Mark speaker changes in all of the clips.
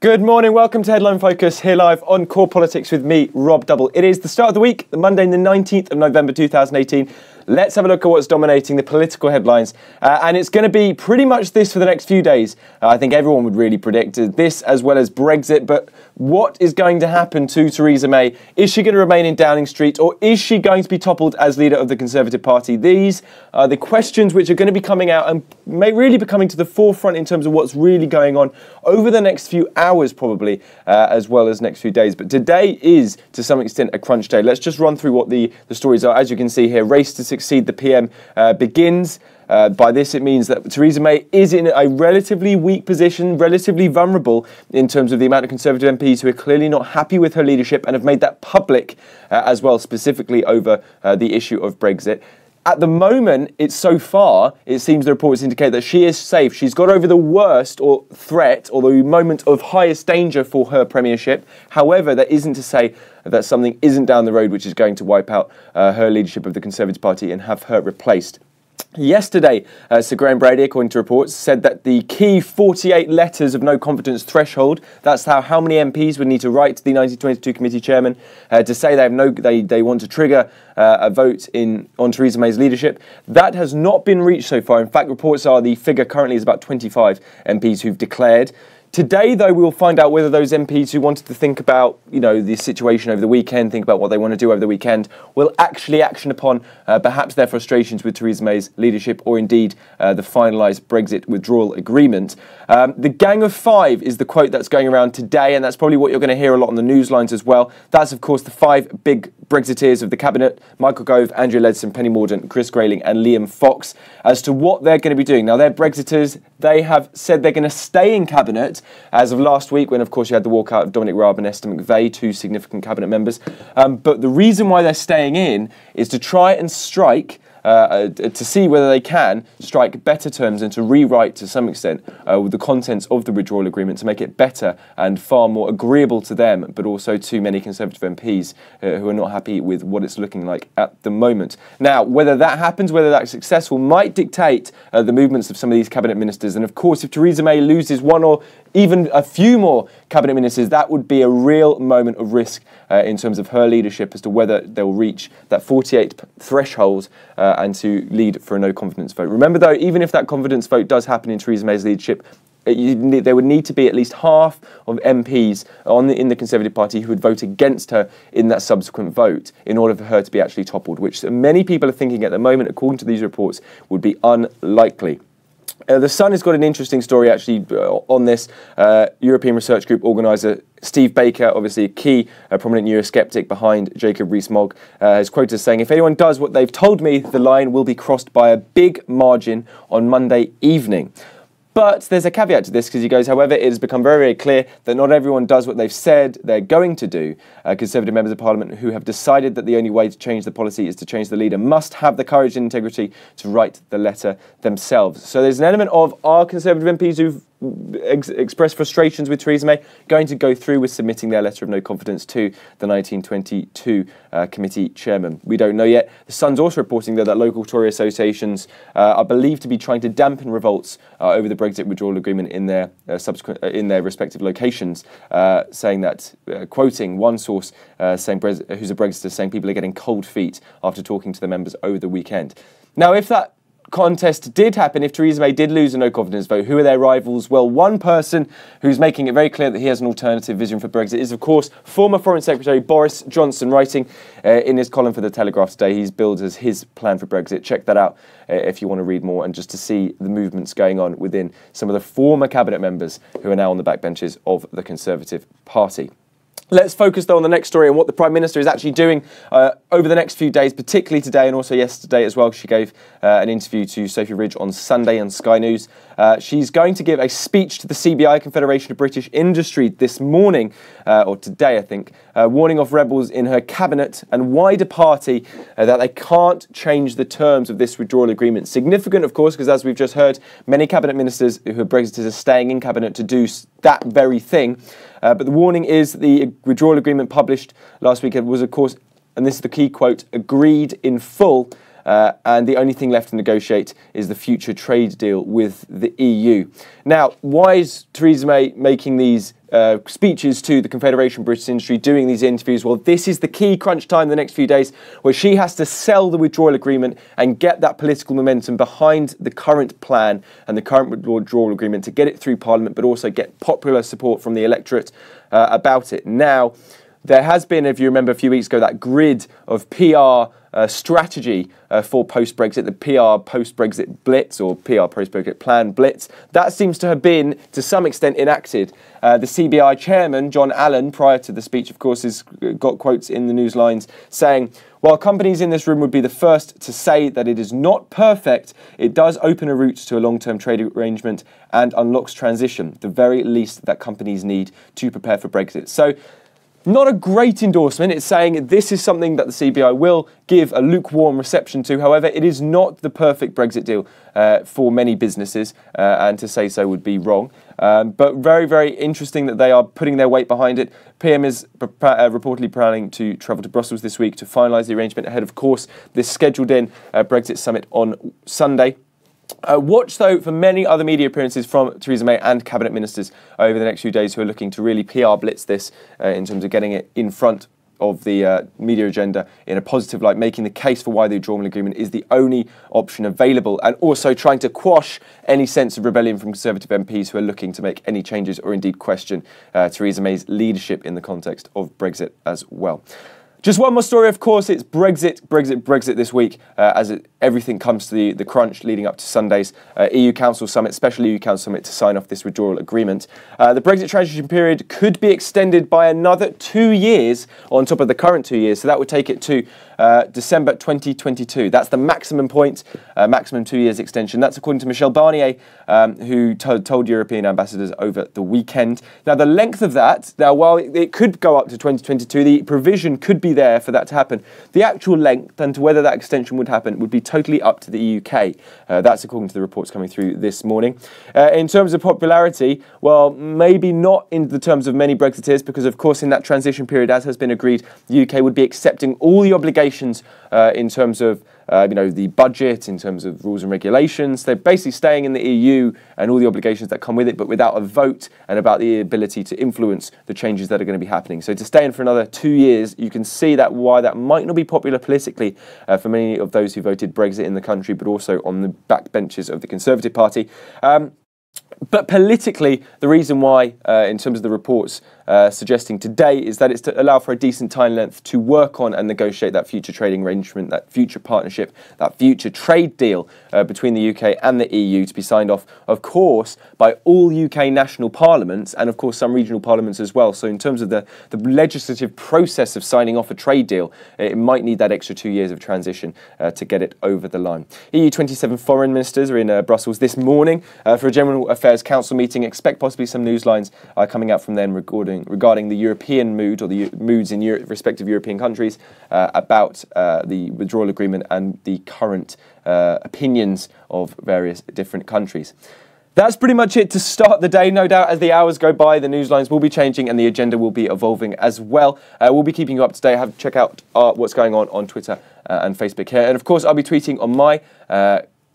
Speaker 1: Good morning, welcome to Headline Focus, here live on Core Politics with me, Rob Double. It is the start of the week, Monday the 19th of November 2018. Let's have a look at what's dominating the political headlines. And it's going to be pretty much this for the next few days. I think everyone would really predict this, as well as Brexit. But what is going to happen to Theresa May? Is she going to remain in Downing Street, or is she going to be toppled as leader of the Conservative Party? These are the questions which are going to be coming out and may really be coming to the forefront in terms of what's really going on over the next few hours, probably, as well as next few days. But today is, to some extent, a crunch day. Let's just run through what the stories are. As you can see here, race to succeed the PM begins. By this, it means that Theresa May is in a relatively weak position, relatively vulnerable in terms of the amount of Conservative MPs who are clearly not happy with her leadership and have made that public as well, specifically over the issue of Brexit. At the moment, it seems the reports indicate that she is safe. She's got over the worst or threat or the moment of highest danger for her premiership. However, that isn't to say that something isn't down the road which is going to wipe out her leadership of the Conservative Party and have her replaced. Yesterday, Sir Graham Brady, according to reports, said that the key 48 letters of no confidence threshold, that's how many MPs would need to write to the 1922 committee chairman to say they want to trigger a vote on Theresa May's leadership. That has not been reached so far. In fact, reports are the figure currently is about 25 MPs who've declared. Today, though, we'll find out whether those MPs who wanted to think about, the situation over the weekend, think about what they want to do over the weekend, will actually action upon perhaps their frustrations with Theresa May's leadership or indeed the finalised Brexit withdrawal agreement. The Gang of Five is the quote that's going around today, and that's probably what you're going to hear a lot on the news lines as well. That's, of course, the five big Brexiteers of the Cabinet: Michael Gove, Andrea Leadsom, Penny Mordaunt, Chris Grayling and Liam Fox, as to what they're going to be doing. Now, they're Brexiters. They have said they're going to stay in Cabinet as of last week, when, of course, you had the walkout of Dominic Raab and Esther McVeigh, two significant Cabinet members. But the reason why they're staying in is to try and strike, to see whether they can strike better terms and to rewrite, to some extent, with the contents of the withdrawal agreement to make it better and far more agreeable to them, but also to many Conservative MPs who are not happy with what it's looking like at the moment. Now, whether that happens, whether that's successful, might dictate the movements of some of these Cabinet ministers. And, of course, if Theresa May loses one or even a few more Cabinet ministers, that would be a real moment of risk in terms of her leadership as to whether they'll reach that 48 threshold and to lead for a no confidence vote. Remember, though, even if that confidence vote does happen in Theresa May's leadership, there would need to be at least half of MPs in the Conservative Party who would vote against her in that subsequent vote in order for her to be actually toppled, which many people are thinking at the moment, according to these reports, would be unlikely. The Sun has got an interesting story actually on this. European Research Group organiser Steve Baker, obviously a key prominent Eurosceptic behind Jacob Rees-Mogg, is quoted as saying, "If anyone does what they've told me, the line will be crossed by a big margin on Monday evening." But there's a caveat to this, because he goes, however, it has become very, very clear that not everyone does what they've said they're going to do. Conservative members of Parliament who have decided that the only way to change the policy is to change the leader must have the courage and integrity to write the letter themselves. So there's an element of our Conservative MPs who've expressed frustrations with Theresa May going to go through with submitting their letter of no confidence to the 1922 committee chairman. We don't know yet. The Sun's also reporting that local Tory associations are believed to be trying to dampen revolts over the Brexit withdrawal agreement in their respective locations, saying that, quoting one source who's a Brexiter, saying people are getting cold feet after talking to the members over the weekend. Now, if that contest did happen, if Theresa May did lose a no confidence vote, who are their rivals? Well, one person who's making it very clear that he has an alternative vision for Brexit is, of course, former Foreign Secretary Boris Johnson, writing in his column for The Telegraph today. He's billed as his plan for Brexit. Check that out if you want to read more and just to see the movements going on within some of the former Cabinet members who are now on the backbenches of the Conservative Party. Let's focus, though, on the next story and what the Prime Minister is actually doing over the next few days, particularly today and also yesterday as well. She gave an interview to Sophie Ridge on Sunday on Sky News. She's going to give a speech to the CBI, Confederation of British Industry, this morning, or today, I think, warning off rebels in her cabinet and wider party that they can't change the terms of this withdrawal agreement. Significant, of course, because as we've just heard, many cabinet ministers who are Brexiters are staying in cabinet to do that very thing. But the warning is the withdrawal agreement published last week was, of course, and this is the key quote, agreed in full and the only thing left to negotiate is the future trade deal with the EU. Now, why is Theresa May making these speeches to the Confederation of British Industry, doing these interviews? Well, this is the key crunch time the next few days where she has to sell the withdrawal agreement and get that political momentum behind the current plan and the current withdrawal agreement to get it through Parliament, but also get popular support from the electorate about it. Now, there has been, if you remember a few weeks ago, that grid of PR strategy for post-Brexit, the PR post-Brexit Blitz or PR post-Brexit plan Blitz. That seems to have been, to some extent, enacted. The CBI chairman, John Allen, prior to the speech, of course, has got quotes in the news lines saying, while companies in this room would be the first to say that it is not perfect, it does open a route to a long-term trade arrangement and unlocks transition, the very least that companies need to prepare for Brexit. So, not a great endorsement. It's saying this is something that the CBI will give a lukewarm reception to. However, it is not the perfect Brexit deal for many businesses, and to say so would be wrong. But very, very interesting that they are putting their weight behind it. PM is reportedly planning to travel to Brussels this week to finalise the arrangement ahead, of course, this scheduled-in Brexit summit on Sunday. Watch, though, for many other media appearances from Theresa May and cabinet ministers over the next few days who are looking to really PR blitz this in terms of getting it in front of the media agenda in a positive light, making the case for why the withdrawal agreement is the only option available, and also trying to quash any sense of rebellion from Conservative MPs who are looking to make any changes or indeed question Theresa May's leadership in the context of Brexit as well. Just one more story, of course, it's Brexit this week as everything comes to the crunch leading up to Sunday's EU Council Summit, special EU Council Summit to sign off this withdrawal agreement. The Brexit transition period could be extended by another 2 years on top of the current 2 years, so that would take it to December 2022. That's the maximum point, maximum 2 years extension. That's according to Michel Barnier, who told European ambassadors over the weekend. Now, the length of that, while it could go up to 2022, the provision could be there for that to happen. The actual length and to whether that extension would happen would be totally up to the UK. That's according to the reports coming through this morning. In terms of popularity, well, maybe not in the terms of many Brexiteers, because of course in that transition period, as has been agreed, the UK would be accepting all the obligations in terms of the budget, in terms of rules and regulations. They're basically staying in the EU and all the obligations that come with it, but without a vote and about the ability to influence the changes that are going to be happening. So to stay in for another 2 years, you can see that why that might not be popular politically for many of those who voted Brexit in the country, but also on the backbenches of the Conservative Party. But politically, the reason why, in terms of the reports suggesting today, is that it's to allow for a decent time length to work on and negotiate that future trading arrangement, that future partnership, that future trade deal between the UK and the EU to be signed off, of course, by all UK national parliaments and, of course, some regional parliaments as well. So in terms of the legislative process of signing off a trade deal, it might need that extra 2 years of transition to get it over the line. EU 27 foreign ministers are in Brussels this morning for a General Affairs Council meeting. Expect possibly some news lines coming out from them regarding the European mood, or the moods in respective European countries about the withdrawal agreement and the current opinions of various different countries. That's pretty much it to start the day. No doubt as the hours go by, the news lines will be changing and the agenda will be evolving as well. We'll be keeping you up to date. Check out what's going on Twitter and Facebook here. And of course, I'll be tweeting on my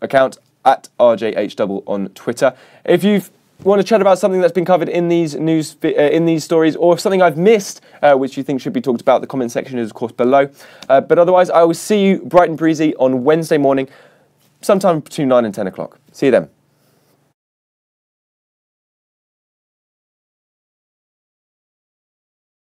Speaker 1: account at RJHDouble on Twitter. If you want to chat about something that's been covered in these stories, or something I've missed which you think should be talked about, the comment section is of course below. But otherwise, I will see you bright and breezy on Wednesday morning, sometime between 9 and 10 o'clock. See you then.